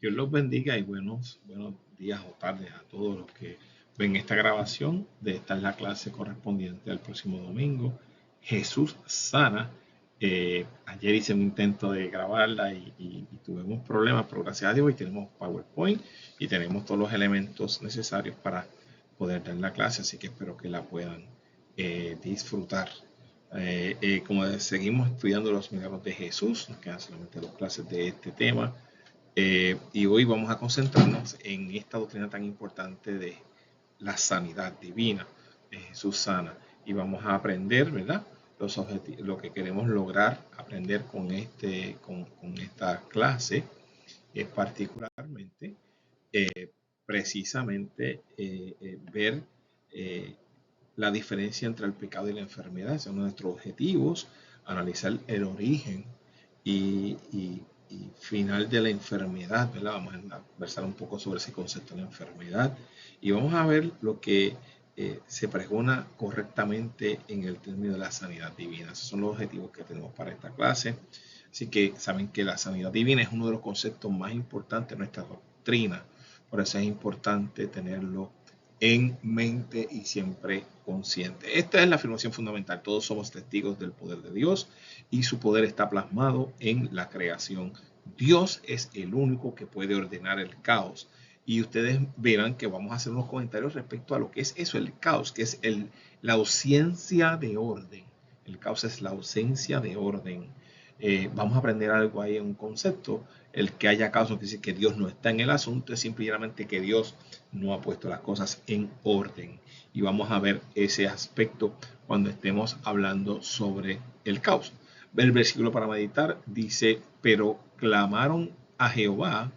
Dios los bendiga y buenos días o tardes a todos los que ven esta grabación. Esta es la clase correspondiente al próximo domingo. Jesús sana. Ayer hice un intento de grabarla y tuvimos problemas, pero gracias a Dios hoy tenemos PowerPoint y tenemos todos los elementos necesarios para poder dar la clase, así que espero que la puedan disfrutar. Como seguimos estudiando los milagros de Jesús, nos quedan solamente 2 clases de este tema. Y hoy vamos a concentrarnos en esta doctrina tan importante de la sanidad divina. Jesús sana. Y vamos a aprender, ¿verdad? Los objetivos, lo que queremos lograr, aprender con esta clase, es particularmente, precisamente, ver la diferencia entre el pecado y la enfermedad. Ese es uno de nuestros objetivos, analizar el origen y final de la enfermedad, ¿verdad? Vamos a conversar un poco sobre ese concepto de la enfermedad y vamos a ver lo que se pregona correctamente en el término de la sanidad divina. Esos son los objetivos que tenemos para esta clase. Así que saben que la sanidad divina es uno de los conceptos más importantes de nuestra doctrina. Por eso es importante tenerlo en mente y siempre consciente. Esta es la afirmación fundamental. Todos somos testigos del poder de Dios y su poder está plasmado en la creación. Dios es el único que puede ordenar el caos. Y ustedes verán que vamos a hacer unos comentarios respecto a lo que es eso, el caos, que es la ausencia de orden. El caos es la ausencia de orden. Vamos a aprender algo ahí en un concepto. El que haya caos no quiere decir que Dios no está en el asunto, es simplemente que Dios no ha puesto las cosas en orden. Y vamos a ver ese aspecto cuando estemos hablando sobre el caos. El versículo para meditar dice, pero clamaron a Jehová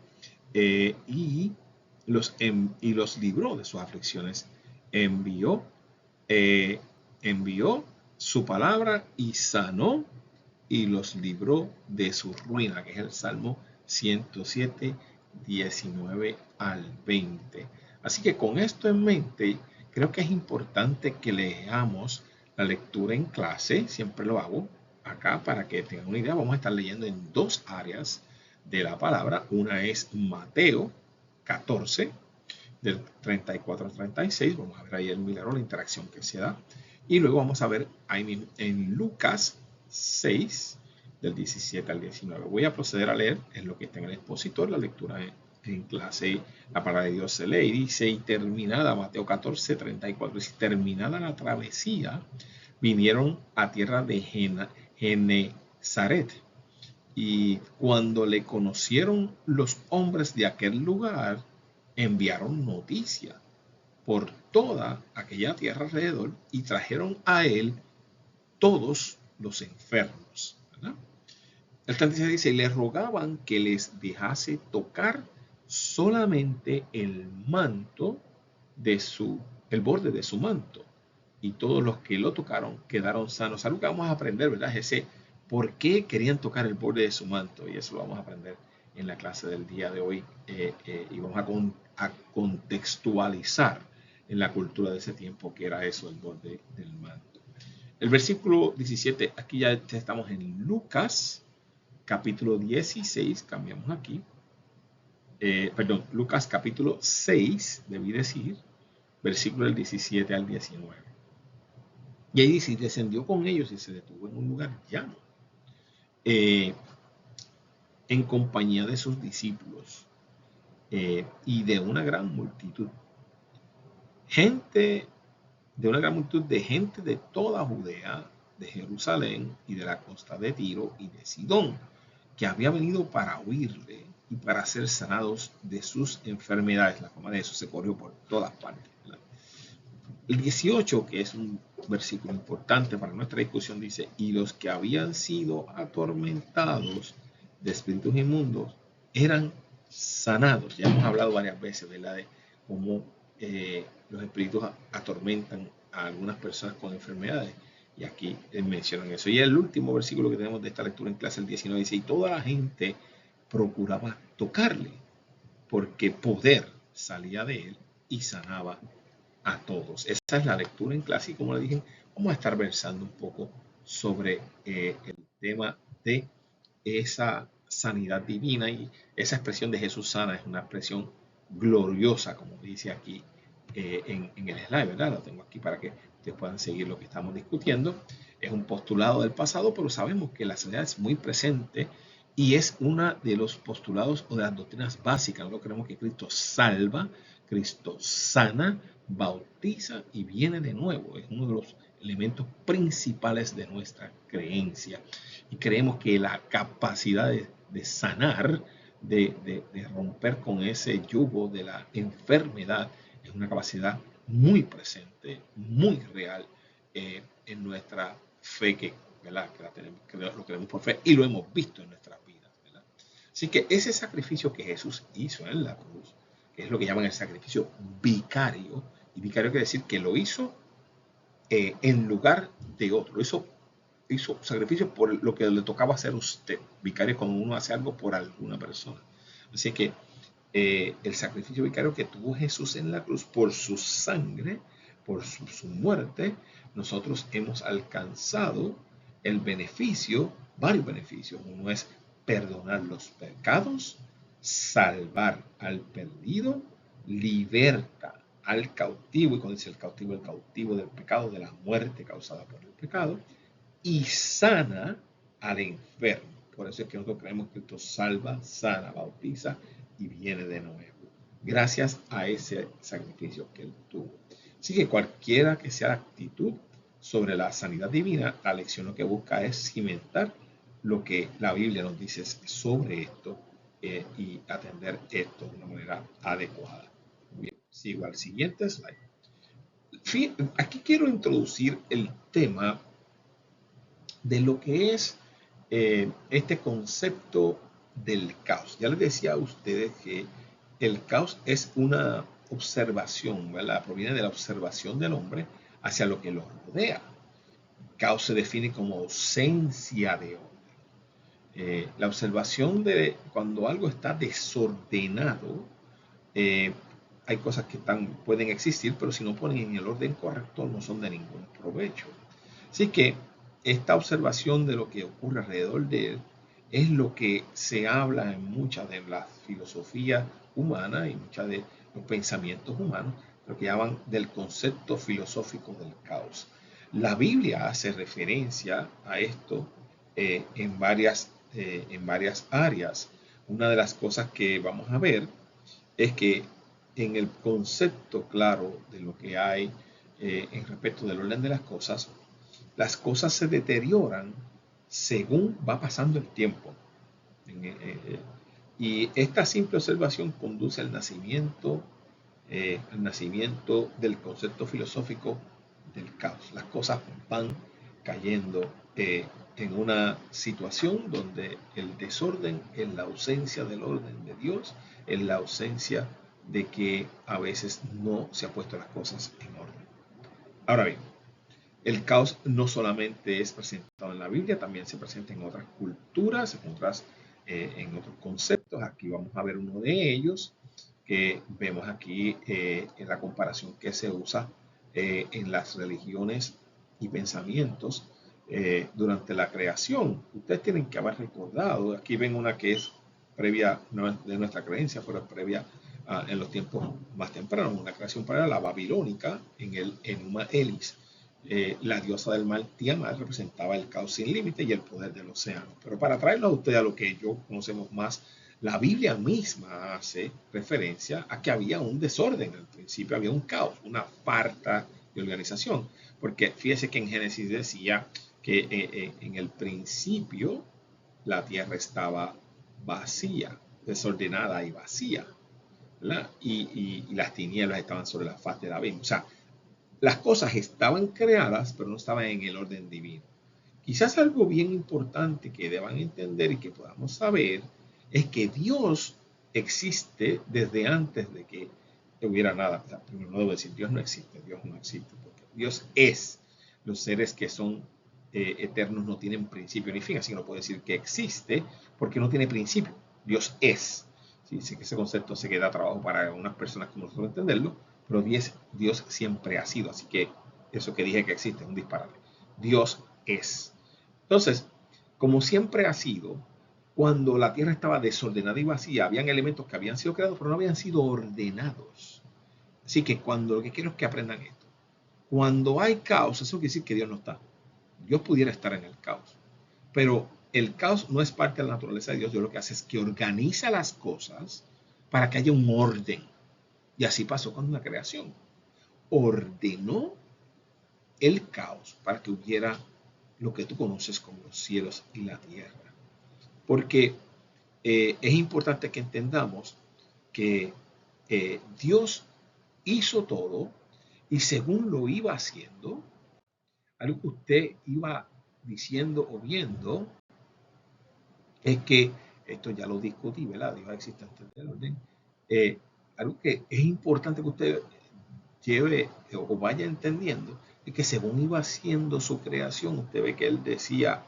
y los libró de sus aflicciones. Envió su palabra y sanó y los libró de su ruina, que es el Salmo 107, 19 al 20. Así que con esto en mente, creo que es importante que leamos la lectura en clase. Siempre lo hago acá para que tengan una idea. Vamos a estar leyendo en 2 áreas de la palabra. Una es Mateo 14, del 34 al 36. Vamos a ver ahí el milagro, la interacción que se da. Y luego vamos a ver ahí en Lucas 6, del 17 al 19. Voy a proceder a leer en lo que está en el expositor, la lectura en clase. La palabra de Dios se lee y dice, y terminada, Mateo 14, 34, y terminada la travesía, vinieron a tierra de Genezaret. Y cuando le conocieron los hombres de aquel lugar, enviaron noticia por toda aquella tierra alrededor y trajeron a él todos los enfermos, ¿verdad? El 36 dice, y le rogaban que les dejase tocar solamente el borde de su manto. Y todos los que lo tocaron quedaron sanos. Algo que vamos a aprender, ¿verdad? Es ese por qué querían tocar el borde de su manto. Y eso lo vamos a aprender en la clase del día de hoy. Y vamos a contextualizar en la cultura de ese tiempo que era eso, el borde del manto. El versículo 17, aquí ya estamos en Lucas, capítulo 16, cambiamos aquí. Lucas capítulo 6, debí decir, versículo del 17 al 19. Y ahí dice, descendió con ellos y se detuvo en un lugar llano, en compañía de sus discípulos y de una gran multitud. De una gran multitud de gente de toda Judea, de Jerusalén y de la costa de Tiro y de Sidón, que había venido para oírle y para ser sanados de sus enfermedades. La fama de eso se corrió por todas partes, ¿verdad? El 18, que es un versículo importante para nuestra discusión, dice, y los que habían sido atormentados de espíritus inmundos eran sanados. Ya hemos hablado varias veces, ¿verdad?, de cómo los espíritus atormentan a algunas personas con enfermedades. Y aquí mencionan eso. Y el último versículo que tenemos de esta lectura en clase, el 19, dice, y toda la gente procuraba tocarle, porque poder salía de él y sanaba a todos. Esa es la lectura en clase y como le dije, vamos a estar versando un poco sobre el tema de esa sanidad divina, y esa expresión de Jesús sana es una expresión gloriosa, como dice aquí en el slide, ¿verdad? Lo tengo aquí para que ustedes puedan seguir lo que estamos discutiendo. Es un postulado del pasado, pero sabemos que la sanidad es muy presente y es uno de los postulados o de las doctrinas básicas. Nosotros creemos que Cristo salva, Cristo sana, bautiza y viene de nuevo. Es uno de los elementos principales de nuestra creencia. Y creemos que la capacidad de sanar, de romper con ese yugo de la enfermedad, es una capacidad muy presente, muy real en nuestra fe, ¿verdad? Que lo creemos por fe y lo hemos visto en nuestras vidas, ¿verdad? Así que ese sacrificio que Jesús hizo en la cruz, que es lo que llaman el sacrificio vicario, y vicario quiere decir que lo hizo en lugar de otro, lo hizo sacrificio por lo que le tocaba hacer a usted. Vicario es cuando uno hace algo por alguna persona. Así que el sacrificio vicario que tuvo Jesús en la cruz por su sangre, por su muerte, nosotros hemos alcanzado el beneficio, varios beneficios. Uno es perdonar los pecados, salvar al perdido, liberta al cautivo, y cuando dice el cautivo del pecado, de la muerte causada por el pecado, y sana al enfermo. Por eso es que nosotros creemos que Cristo salva, sana, bautiza y viene de nuevo, gracias a ese sacrificio que Él tuvo. Así que cualquiera que sea la actitud sobre la sanidad divina, la lección lo que busca es cimentar lo que la Biblia nos dice sobre esto y atender esto de una manera adecuada. Bien, sigo al siguiente slide. Aquí quiero introducir el tema de lo que es este concepto del caos. Ya les decía a ustedes que el caos es una observación, ¿verdad? Proviene de la observación del hombre hacia lo que lo rodea. Caos se define como ausencia de orden. La observación de cuando algo está desordenado, hay cosas que pueden existir, pero si no ponen en el orden correcto no son de ningún provecho. Así que esta observación de lo que ocurre alrededor de él es lo que se habla en muchas de las filosofías humanas y muchos de los pensamientos humanos, lo que llaman del concepto filosófico del caos. La Biblia hace referencia a esto en varias áreas. Una de las cosas que vamos a ver es que en el concepto claro de lo que hay en respecto del orden de las cosas se deterioran según va pasando el tiempo. Y esta simple observación conduce al nacimiento del concepto filosófico del caos. Las cosas van cayendo en una situación donde el desorden es la ausencia del orden de Dios, es la ausencia de que a veces no se ha puesto las cosas en orden. Ahora bien, el caos no solamente es presentado en la Biblia, también se presenta en otras culturas, en otros conceptos. Aquí vamos a ver uno de ellos, que vemos aquí en la comparación que se usa en las religiones y pensamientos durante la creación. Ustedes tienen que haber recordado, aquí ven una que es previa, no de nuestra creencia, pero es previa en los tiempos más tempranos, una creación para la babilónica en el Enuma Elis. La diosa del mar Tiamat representaba el caos sin límite y el poder del océano. Pero para traerlo a usted a lo que yo conocemos más, la Biblia misma hace referencia a que había un desorden. Al principio había un caos, una falta de organización. Porque fíjese que en Génesis decía que en el principio la tierra estaba vacía, desordenada y vacía, ¿verdad? Y las tinieblas estaban sobre la faz de la abismo. O sea, las cosas estaban creadas, pero no estaban en el orden divino. Quizás algo bien importante que deban entender y que podamos saber es que Dios existe desde antes de que hubiera nada. O sea, primero no debo decir Dios no existe, porque Dios es. Los seres que son eternos no tienen principio ni fin, así que no puedo decir que existe porque no tiene principio. Dios es. Sí, sé que ese concepto se queda trabajo para algunas personas como nosotros entenderlo, pero Dios siempre ha sido, así que eso que dije que existe es un disparate. Dios es. Entonces, como siempre ha sido, cuando la tierra estaba desordenada y vacía, habían elementos que habían sido creados, pero no habían sido ordenados. Así que lo que quiero es que aprendan esto. Cuando hay caos, eso quiere decir que Dios no está. Dios pudiera estar en el caos. Pero el caos no es parte de la naturaleza de Dios. Dios lo que hace es que organiza las cosas para que haya un orden. Y así pasó con la creación. Ordenó el caos para que hubiera lo que tú conoces como los cielos y la tierra. Porque es importante que entendamos que Dios hizo todo y según lo iba haciendo, algo que usted iba diciendo o viendo es que, esto ya lo discutí, ¿verdad? Dios existe antes del orden. Algo que es importante que usted lleve o vaya entendiendo es que según iba haciendo su creación, usted ve que él decía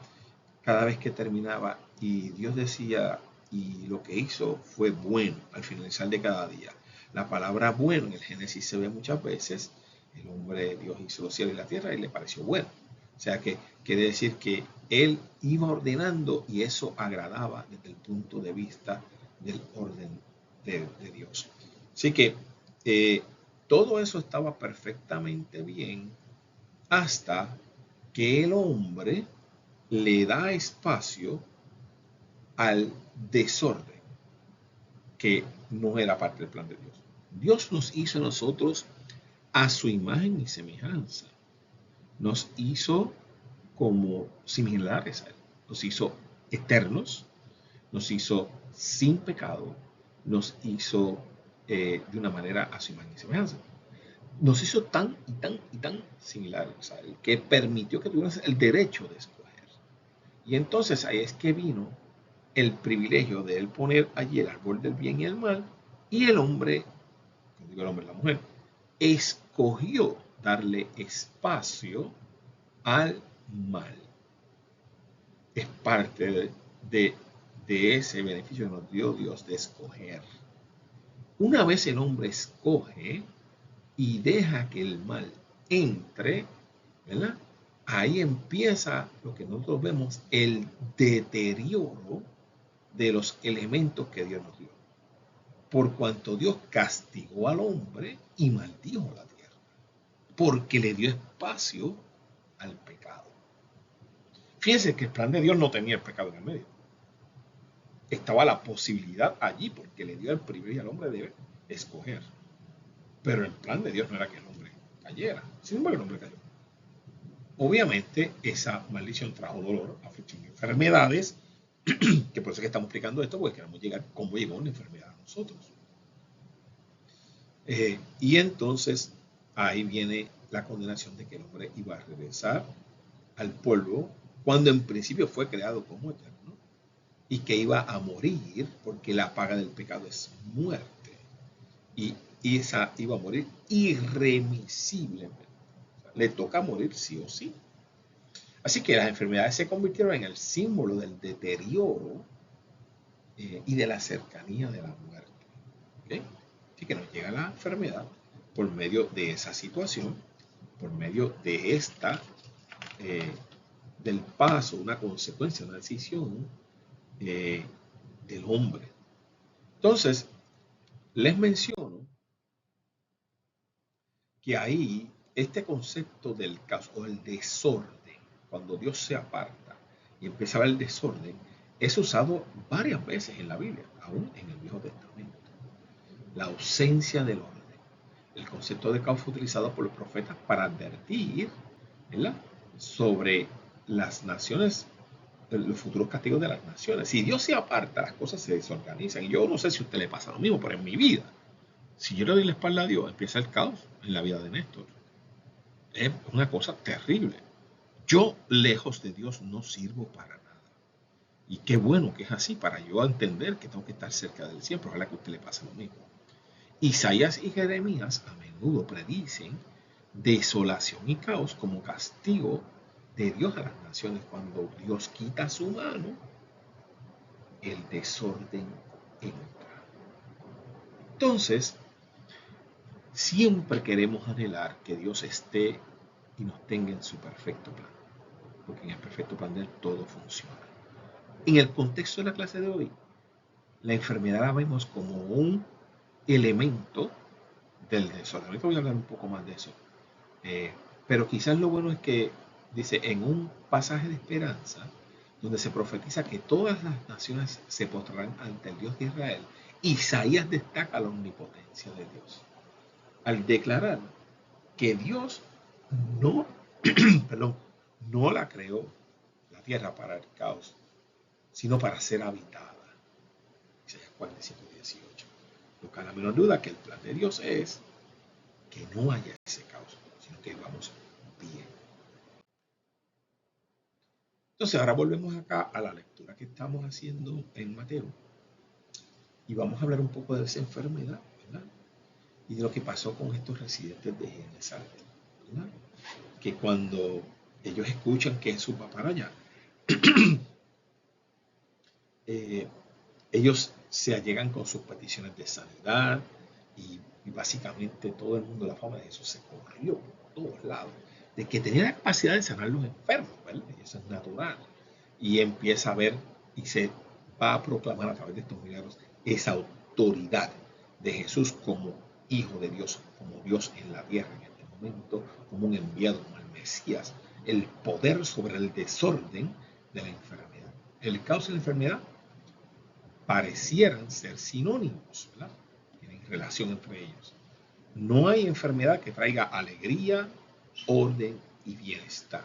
cada vez que terminaba y Dios decía y lo que hizo fue bueno al finalizar de cada día. La palabra bueno en el Génesis se ve muchas veces. El hombre, Dios hizo los cielos y la tierra y le pareció bueno. O sea que quiere decir que él iba ordenando y eso agradaba desde el punto de vista del orden de Dios. Así que todo eso estaba perfectamente bien hasta que el hombre le da espacio al desorden que no era parte del plan de Dios. Dios nos hizo a nosotros a su imagen y semejanza. Nos hizo como similares a Él. Nos hizo eternos, nos hizo sin pecado, nos hizo de una manera a su imagen y semejanza. Nos hizo tan y tan y tan similares a Él que permitió que tuviéramos el derecho de escoger. Y entonces ahí es que vino el privilegio de Él poner allí el árbol del bien y el mal, y el hombre, cuando digo el hombre, la mujer, escogió darle espacio al mal. Es parte de ese beneficio que nos dio Dios de escoger. Una vez el hombre escoge y deja que el mal entre, ¿verdad? Ahí empieza lo que nosotros vemos, el deterioro de los elementos que Dios nos dio. Por cuanto Dios castigó al hombre y maldijo la tierra, porque le dio espacio al pecado. Fíjense que el plan de Dios no tenía el pecado en el medio. Estaba la posibilidad allí porque le dio el privilegio al hombre de escoger. Pero el plan de Dios no era que el hombre cayera. Sin embargo, el hombre cayó. Obviamente, esa maldición trajo dolor, aflicción y enfermedades, que por eso es que estamos explicando esto, porque queremos llegar cómo llegó una enfermedad a nosotros. Y entonces, ahí viene la condenación de que el hombre iba a regresar al polvo, cuando en principio fue creado como eterno, y que iba a morir, porque la paga del pecado es muerte. Y esa iba a morir irremisiblemente. Le toca morir sí o sí. Así que las enfermedades se convirtieron en el símbolo del deterioro y de la cercanía de la muerte. ¿Okay? Así que nos llega la enfermedad por medio de esa situación, por medio de del paso, una consecuencia, una decisión del hombre. Entonces, les menciono que ahí este concepto del caos o el desorden, cuando Dios se aparta y empieza a ver el desorden, es usado varias veces en la Biblia, aún en el Viejo Testamento. La ausencia del orden. El concepto de caos fue utilizado por los profetas para advertir, ¿verdad?, sobre las naciones, los futuros castigos de las naciones. Si Dios se aparta, las cosas se desorganizan. Y yo no sé si a usted le pasa lo mismo, pero en mi vida, si yo le doy la espalda a Dios, empieza el caos en la vida de Néstor. Es una cosa terrible. Yo, lejos de Dios, no sirvo para nada. Y qué bueno que es así, para yo entender que tengo que estar cerca de Él siempre. Ojalá que a usted le pase lo mismo. Isaías y Jeremías a menudo predicen desolación y caos como castigo de Dios a las naciones. Cuando Dios quita su mano, el desorden entra. Entonces, siempre queremos anhelar que Dios esté y nos tenga en su perfecto plan, porque en el perfecto plan de Él todo funciona. En el contexto de la clase de hoy, la enfermedad la vemos como un elemento del desorden. Ahorita voy a hablar un poco más de eso. Pero quizás lo bueno es que dice en un pasaje de esperanza, donde se profetiza que todas las naciones se postrarán ante el Dios de Israel, Isaías destaca la omnipotencia de Dios al declarar que Dios no, perdón, no la creó la tierra para el caos, sino para ser habitada. Isaías 45:18. No cabe la menor duda que el plan de Dios es que no haya ese caos, sino que vamos bien. Entonces ahora volvemos acá a la lectura que estamos haciendo en Mateo y vamos a hablar un poco de esa enfermedad, ¿verdad? Y de lo que pasó con estos residentes de Genesaret, ¿verdad? Que cuando ellos escuchan que Jesús va para allá, ellos se allegan con sus peticiones de sanidad y básicamente todo el mundo, la fama de Jesús se corrió por todos lados, de que tenía la capacidad de sanar a los enfermos, ¿verdad? Y eso es natural. Y empieza a ver y se va a proclamar a través de estos milagros esa autoridad de Jesús como Hijo de Dios, como Dios en la tierra en este momento, como un enviado, como el Mesías, el poder sobre el desorden de la enfermedad. El caos y la enfermedad parecieran ser sinónimos, ¿verdad? Tienen relación entre ellos. No hay enfermedad que traiga alegría, orden y bienestar.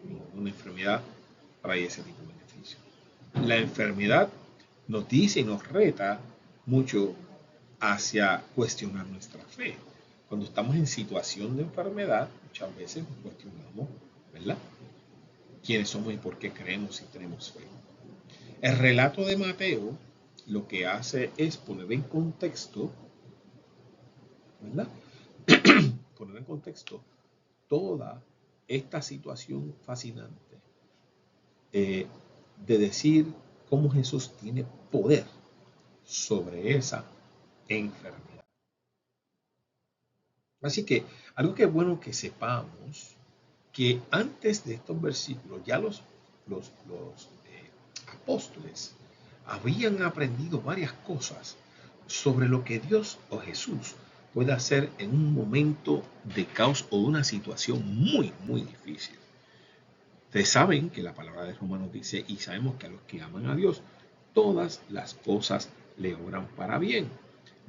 Ninguna enfermedad trae ese tipo de beneficio. La enfermedad nos dice y nos reta mucho hacia cuestionar nuestra fe. Cuando estamos en situación de enfermedad, muchas veces nos cuestionamos, ¿verdad? ¿Quiénes somos y por qué creemos y tenemos fe? El relato de Mateo lo que hace es poner en contexto, ¿verdad? Poner en contexto toda esta situación fascinante de decir cómo Jesús tiene poder sobre esa enfermedad. Así que algo que es bueno que sepamos, que antes de estos versículos ya los apóstoles habían aprendido varias cosas sobre lo que Dios o Jesús puede hacer en un momento de caos o de una situación muy, muy difícil. Ustedes saben que la palabra de Romanos dice, y sabemos que a los que aman a Dios, todas las cosas le obran para bien.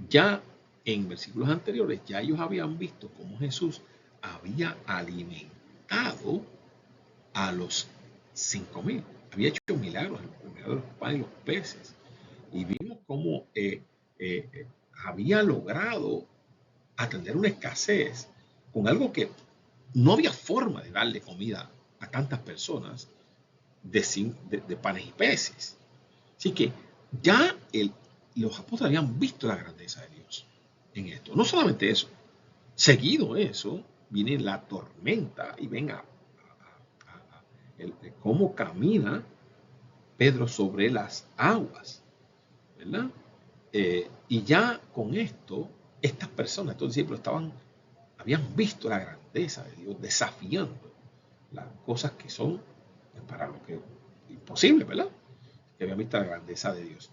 Ya en versículos anteriores, ya ellos habían visto cómo Jesús había alimentado a los 5,000. Había hecho milagros, el milagro de los panes y los peces. Y vimos cómo había logrado atender una escasez con algo que no había forma de darle comida a tantas personas de panes y peces. Así que ya los apóstoles habían visto la grandeza de Dios en esto. No solamente eso, seguido eso, viene la tormenta y ven cómo camina Pedro sobre las aguas, ¿verdad? Y ya con esto, estas personas, estos discípulos habían visto la grandeza de Dios, desafiando las cosas que son para lo que imposible, ¿verdad? Que habían visto la grandeza de Dios.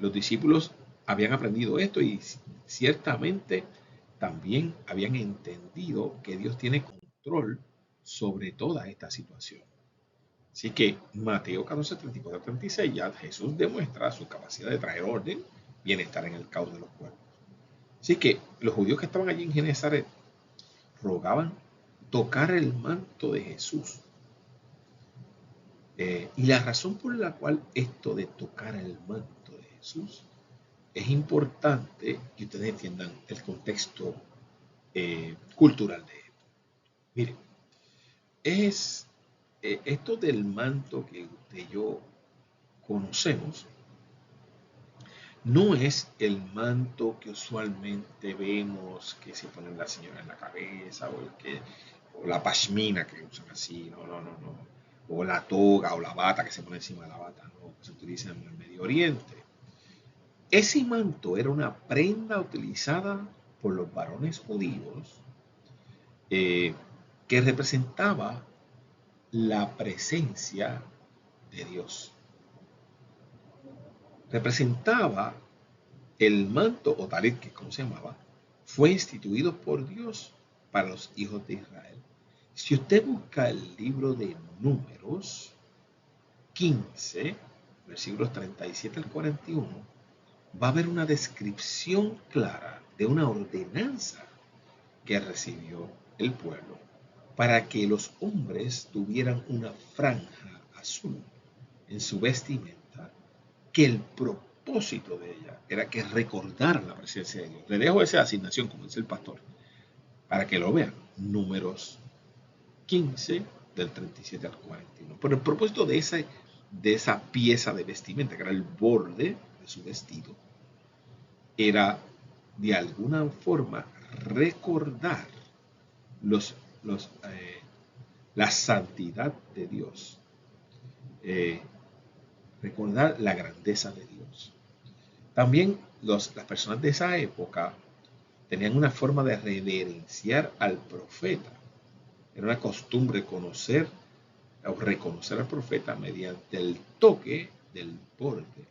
Los discípulos habían aprendido esto y ciertamente también habían entendido que Dios tiene control sobre toda esta situación. Así que Mateo 14, 34, 36 ya Jesús demuestra su capacidad de traer orden, bienestar en el caos de los cuerpos. Así que los judíos que estaban allí en Genesaret rogaban tocar el manto de Jesús. Y la razón por la cual esto de tocar el manto de Jesús es importante que ustedes entiendan el contexto cultural de esto. Miren, esto del manto que usted y yo conocemos no es el manto que usualmente vemos que se pone la señora en la cabeza o la pashmina que usan así, no, o la toga o la bata que se pone encima de la bata, ¿no? Que se utiliza en el Medio Oriente. Ese manto era una prenda utilizada por los varones judíos que representaba la presencia de Dios. representaba el manto o talit, que es como se llamaba, fue instituido por Dios para los hijos de Israel. Si usted busca el libro de Números 15, versículos 37 al 41, va a haber una descripción clara de una ordenanza que recibió el pueblo para que los hombres tuvieran una franja azul en su vestimenta, que el propósito de ella era que recordaran la presencia de Dios. Le dejo esa asignación, como dice el pastor, para que lo vean. Números 15, del 37 al 41. Pero el propósito de esa pieza de vestimenta, que era el borde de su vestido, era de alguna forma recordar los, los, la santidad de Dios, eh, recordar la grandeza de Dios. También las personas de esa época tenían una forma de reverenciar al profeta. Era una costumbre conocer o reconocer al profeta mediante el toque del borde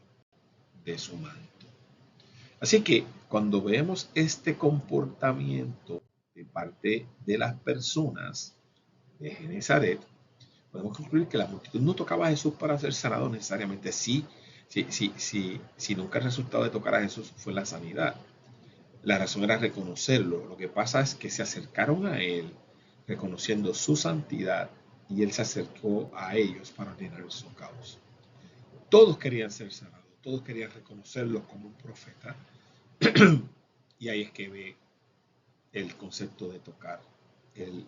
de su manto. Así que cuando vemos este comportamiento de parte de las personas de Genezaret, podemos concluir que la multitud no tocaba a Jesús para ser sanado necesariamente. Sí, nunca el resultado de tocar a Jesús fue la sanidad. La razón era reconocerlo. Lo que pasa es que se acercaron a él reconociendo su santidad y él se acercó a ellos para ordenar su causa. Todos querían ser sanados, todos querían reconocerlo como un profeta. Y ahí es que ve el concepto de tocar el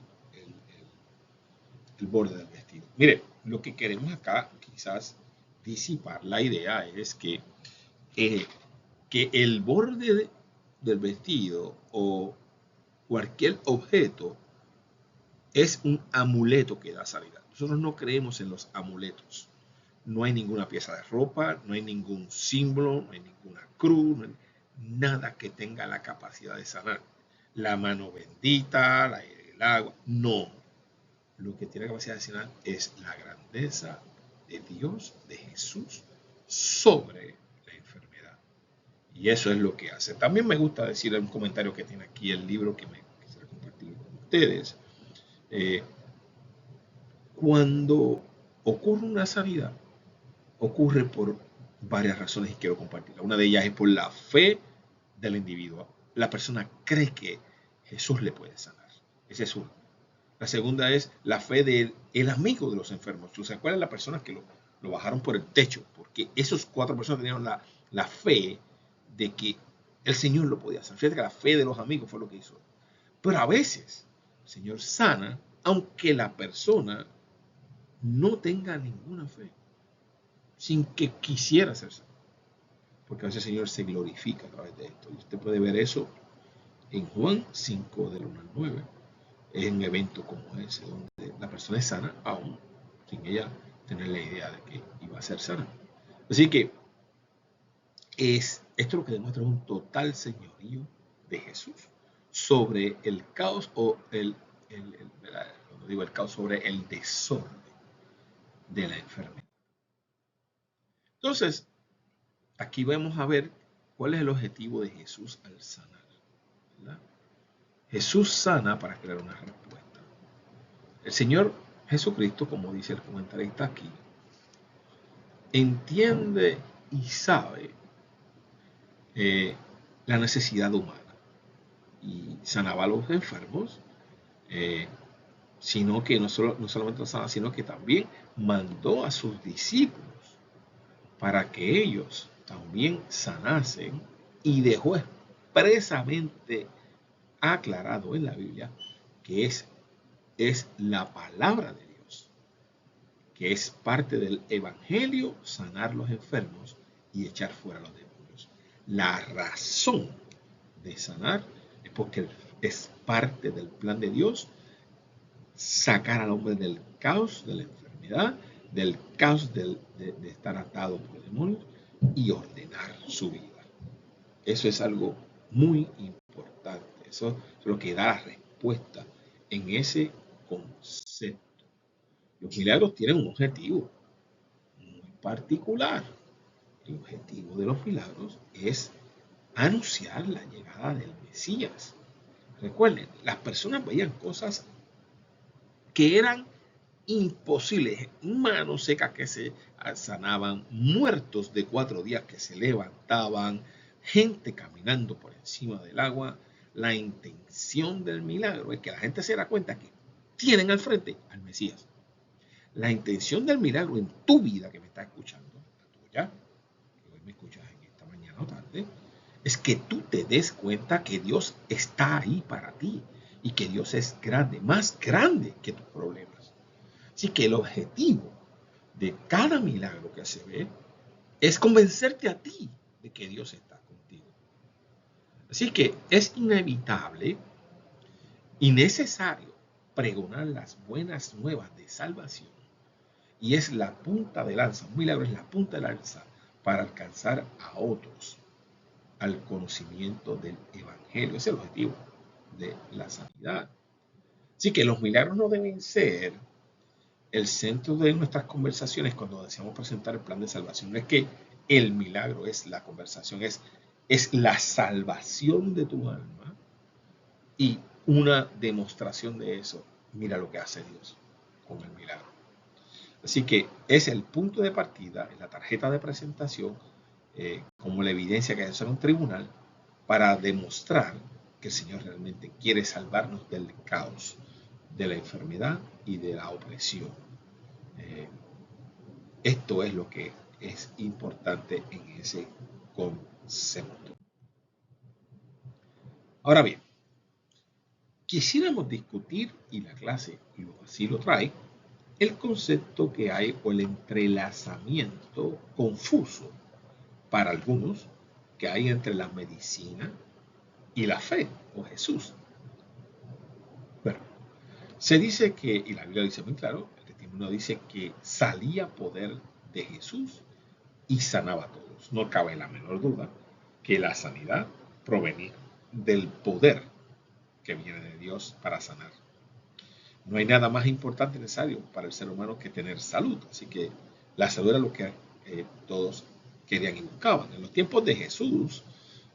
borde del vestido. Mire, lo que queremos acá quizás disipar la idea es que el borde del vestido o cualquier objeto es un amuleto que da sanidad. Nosotros no creemos en los amuletos. No hay ninguna pieza de ropa, no hay ningún símbolo, no hay ninguna cruz, no hay nada que tenga la capacidad de sanar. La mano bendita, el agua, no. Lo que tiene capacidad de sanar es la grandeza de Dios, de Jesús, sobre la enfermedad. Y eso es lo que hace. También me gusta decir un comentario que tiene aquí el libro que me quisiera compartir con ustedes. Cuando ocurre una sanidad, ocurre por varias razones y quiero compartirla. Una de ellas es por la fe del individuo. La persona cree que Jesús le puede sanar. Esa es una. La segunda es la fe del amigo de los enfermos. ¿Se acuerdan las personas que lo bajaron por el techo? Porque esos 4 personas tenían la fe de que el Señor lo podía hacer. Fíjate que la fe de los amigos fue lo que hizo. Pero a veces el Señor sana aunque la persona no tenga ninguna fe, sin que quisiera ser sanado. Porque a veces el Señor se glorifica a través de esto. Y usted puede ver eso en Juan 5, del 1 al 9. Es un evento como ese, donde la persona es sana aún sin ella tener la idea de que iba a ser sana. Así que esto lo que demuestra es un total señorío de Jesús sobre el caos o cuando digo el caos, sobre el desorden de la enfermedad. Entonces, aquí vamos a ver cuál es el objetivo de Jesús al sanar, ¿verdad? Jesús sana para crear una respuesta. El Señor Jesucristo, como dice el comentarista aquí, entiende y sabe la necesidad humana y sanaba a los enfermos, sino que no solamente los sanaba, sino que también mandó a sus discípulos para que ellos también sanasen y dejó expresamente aclarado en la Biblia que es la palabra de Dios, que es parte del evangelio sanar los enfermos y echar fuera los demonios. La razón de sanar es porque es parte del plan de Dios sacar al hombre del caos de la enfermedad, del caos de estar atado por demonios y ordenar su vida. Eso es algo muy importante. Eso es lo que da la respuesta en ese concepto. Los milagros tienen un objetivo muy particular. El objetivo de los milagros es anunciar la llegada del Mesías. Recuerden, las personas veían cosas que eran imposibles, manos secas que se sanaban, muertos de 4 días que se levantaban, gente caminando por encima del agua. La intención del milagro es que la gente se da cuenta que tienen al frente al Mesías. La intención del milagro en tu vida que me está escuchando, la tuya, que hoy me escuchas en esta mañana o tarde, es que tú te des cuenta que Dios está ahí para ti y que Dios es grande, más grande que tus problemas. Así que el objetivo de cada milagro que se ve es convencerte a ti de que Dios está contigo. Así que es inevitable y necesario pregonar las buenas nuevas de salvación. Y es la punta de lanza, un milagro es la punta de lanza para alcanzar a otros al conocimiento del Evangelio. Ese es el objetivo de la sanidad. Así que los milagros no deben ser el centro de nuestras conversaciones cuando deseamos presentar el plan de salvación. No es que el milagro es la conversación, es la salvación de tu alma y una demostración de eso. Mira lo que hace Dios con el milagro. Así que es el punto de partida, es la tarjeta de presentación, como la evidencia que hay en un tribunal, para demostrar que el Señor realmente quiere salvarnos del caos, de la enfermedad y de la opresión. Esto es lo que es importante en ese concepto. Ahora bien, quisiéramos discutir, y la clase así lo trae, el concepto que hay o el entrelazamiento confuso para algunos que hay entre la medicina y la fe o Jesús. Bueno, se dice que, y la Biblia dice muy claro, el testimonio dice que salía poder de Jesús y sanaba a todos. No cabe la menor duda que la sanidad provenía del poder que viene de Dios para sanar. No hay nada más importante y necesario para el ser humano que tener salud. Así que la salud era lo que todos querían y buscaban. En los tiempos de Jesús,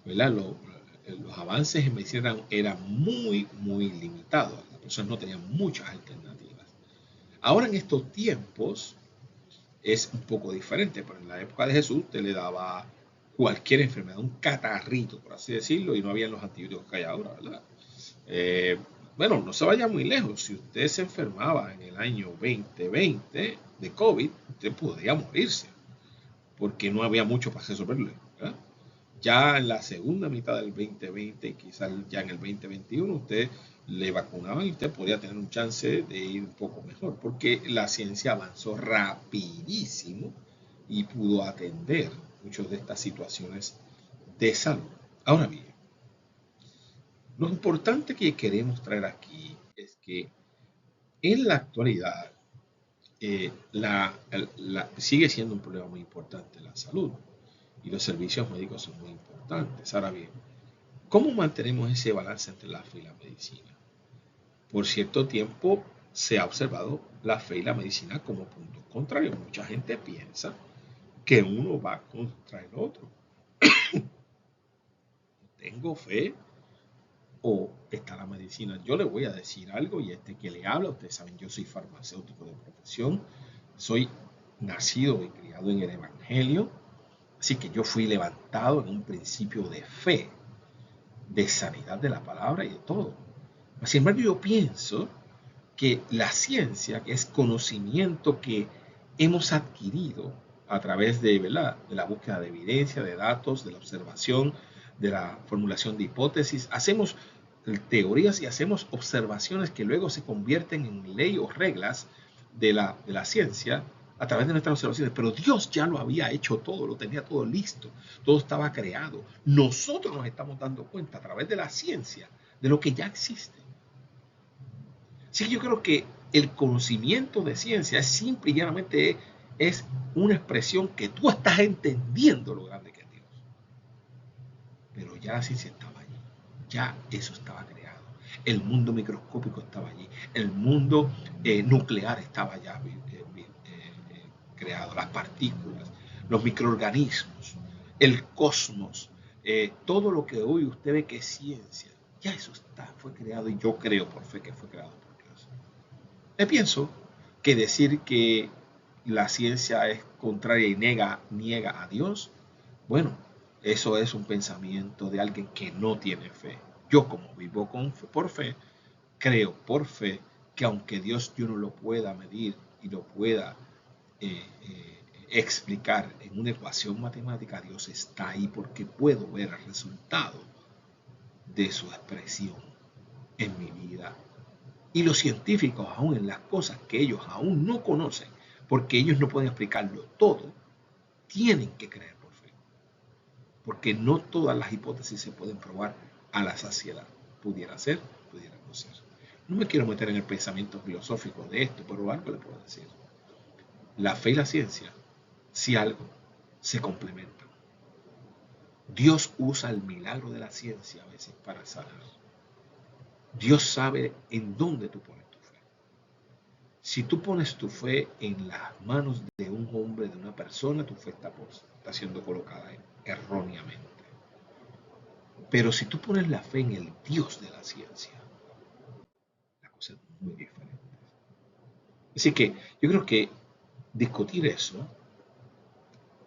¿verdad? Los avances en medicina eran muy, muy limitados. Las personas no tenían muchas alternativas. Ahora en estos tiempos es un poco diferente, pero en la época de Jesús te le daba cualquier enfermedad, un catarrito, por así decirlo, y no había los antibióticos que hay ahora, ¿verdad? Bueno, no se vaya muy lejos. Si usted se enfermaba en el año 2020 de COVID, usted podría morirse, porque no había mucho para resolverle, ¿verdad? Ya en la segunda mitad del 2020, quizás ya en el 2021, usted le vacunaban y usted podría tener un chance de ir un poco mejor, porque la ciencia avanzó rapidísimo y pudo atender muchas de estas situaciones de salud. Ahora bien, lo importante que queremos traer aquí es que en la actualidad sigue siendo un problema muy importante la salud y los servicios médicos son muy importantes. Ahora bien, ¿cómo mantenemos ese balance entre la fe y la medicina? Por cierto tiempo se ha observado la fe y la medicina como puntos contrarios. Mucha gente piensa que uno va contra el otro. Tengo fe o está la medicina. Yo le voy a decir algo y que le habla, ustedes saben, yo soy farmacéutico de profesión, soy nacido y criado en el Evangelio, así que yo fui levantado en un principio de fe, de sanidad de la palabra y de todo. Sin embargo, yo pienso que la ciencia, que es conocimiento que hemos adquirido a través ¿verdad?, de la búsqueda de evidencia, de datos, de la observación, de la formulación de hipótesis, hacemos teorías y hacemos observaciones que luego se convierten en ley o reglas de la ciencia a través de nuestras observaciones. Pero Dios ya lo había hecho todo, lo tenía todo listo, todo estaba creado. Nosotros nos estamos dando cuenta a través de la ciencia de lo que ya existe. Así que yo creo que el conocimiento de ciencia es simple y llanamente es una expresión que tú estás entendiendo lo grande que es Dios. Pero ya la ciencia estaba allí, ya eso estaba creado. El mundo microscópico estaba allí, el mundo nuclear estaba ya creado, las partículas, los microorganismos, el cosmos, todo lo que hoy usted ve que es ciencia, ya eso fue creado y yo creo por fe que fue creado por Dios. Pienso que decir que la ciencia es contraria y niega a Dios, bueno, eso es un pensamiento de alguien que no tiene fe. Yo como vivo por fe, creo por fe que aunque Dios yo no lo pueda medir y lo pueda explicar en una ecuación matemática, Dios está ahí porque puedo ver el resultado de su expresión en mi vida. Y los científicos, aún en las cosas que ellos aún no conocen, porque ellos no pueden explicarlo todo, tienen que creer por fe. Porque no todas las hipótesis se pueden probar a la saciedad. Pudiera ser, pudiera no ser. No me quiero meter en el pensamiento filosófico de esto, pero algo le puedo decir. La fe y la ciencia, si algo, se complementan. Dios usa el milagro de la ciencia a veces para sanar. Dios sabe en dónde tú pones tu fe. Si tú pones tu fe en las manos de un hombre, de una persona, tu fe está siendo colocada erróneamente. Pero si tú pones la fe en el Dios de la ciencia, la cosa es muy diferente. Así que yo creo que discutir eso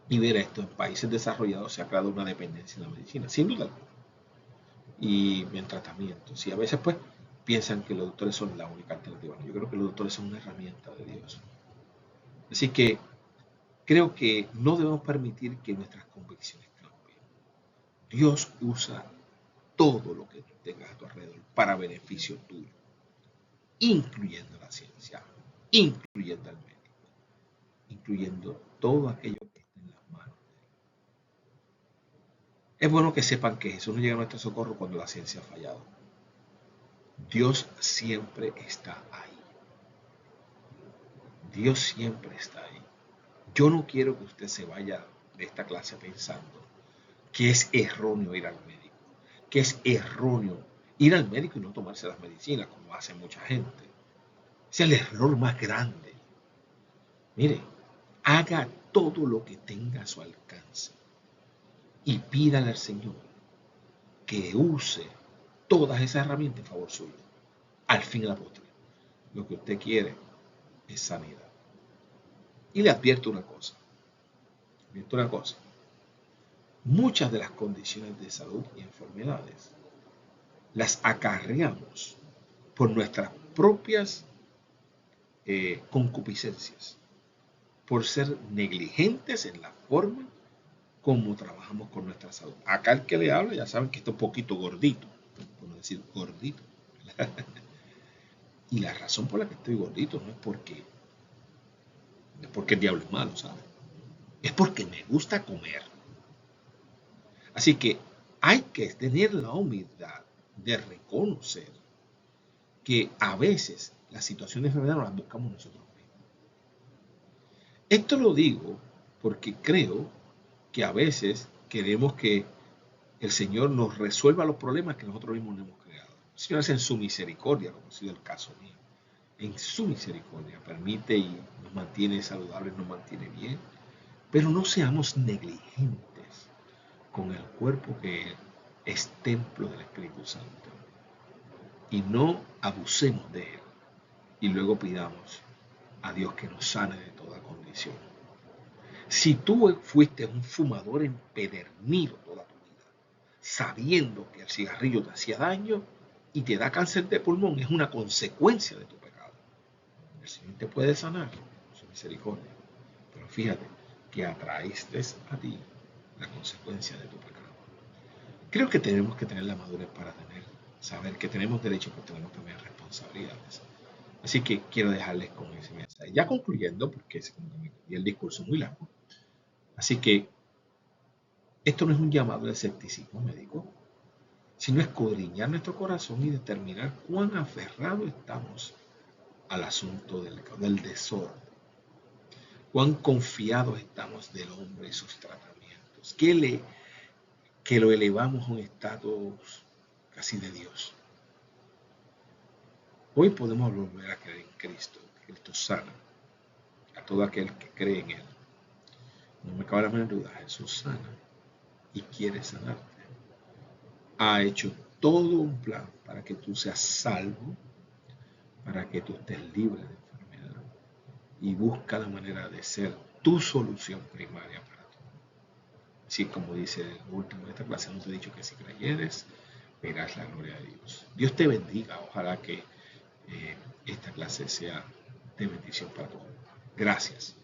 y ver esto en países desarrollados se ha creado una dependencia en la medicina, sin duda alguna. Y en tratamientos. Y a veces pues piensan que los doctores son la única alternativa. Yo creo que los doctores son una herramienta de Dios. Así que creo que no debemos permitir que nuestras convicciones cambien. Dios usa todo lo que tengas a tu alrededor para beneficio tuyo, incluyendo la ciencia, incluyendo al médico, incluyendo todo aquello que esté en las manos de Él. Es bueno que sepan que Jesús no llega a nuestro socorro cuando la ciencia ha fallado. Dios siempre está ahí. Dios siempre está ahí. Yo no quiero que usted se vaya de esta clase pensando que es erróneo ir al médico, que es erróneo ir al médico y no tomarse las medicinas, como hace mucha gente. Es el error más grande. Mire, haga todo lo que tenga a su alcance y pídale al Señor que use todas esas herramientas en favor suyo. Al fin y al postre, lo que usted quiere es sanidad. Y le advierto una cosa. Muchas de las condiciones de salud y enfermedades las acarreamos por nuestras propias concupiscencias, por ser negligentes en la forma como trabajamos con nuestra salud. Acá el que le habla ya saben que está un poquito gordito, por no decir gordito. Y la razón por la que estoy gordito no es porque el diablo es malo, ¿sabes? Es porque me gusta comer. Así que hay que tener la humildad de reconocer que a veces las situaciones de enfermedad no las buscamos nosotros mismos. Esto lo digo porque creo que a veces queremos que el Señor nos resuelva los problemas que nosotros mismos no hemos creado. El Señor hace en su misericordia, como ha sido el caso mío. En su misericordia permite y nos mantiene saludables, nos mantiene bien, pero no seamos negligentes con el cuerpo que es templo del Espíritu Santo y no abusemos de él y luego pidamos a Dios que nos sane de toda condición. Si tú fuiste un fumador empedernido toda tu vida, sabiendo que el cigarrillo te hacía daño y te da cáncer de pulmón, es una consecuencia de tu pecado. El Señor te puede sanar con su misericordia, pero fíjate que atraíste a ti la consecuencia de tu pecado. Creo que tenemos que tener la madurez para saber que tenemos derechos, pero tenemos también responsabilidades. Así que quiero dejarles con ese mensaje. Ya concluyendo, porque el discurso es muy largo. Así que esto no es un llamado de escepticismo médico, sino escudriñar nuestro corazón y determinar cuán aferrados estamos al asunto del desorden. Cuán confiados estamos del hombre y sus tratamientos. Que lo elevamos a un estatus casi de Dios. Hoy podemos volver a creer en Cristo. Cristo sana a todo aquel que cree en Él. no me cabe la menor duda, Jesús sana y quiere sanarte. Ha hecho todo un plan para que tú seas salvo, para que tú estés libre de enfermedad y busca la manera de ser tu solución primaria para todo. Así como dice el último de esta clase, no te he dicho que si creyeres, verás la gloria de Dios. Dios te bendiga, ojalá que esta clase sea de bendición para todos. Gracias.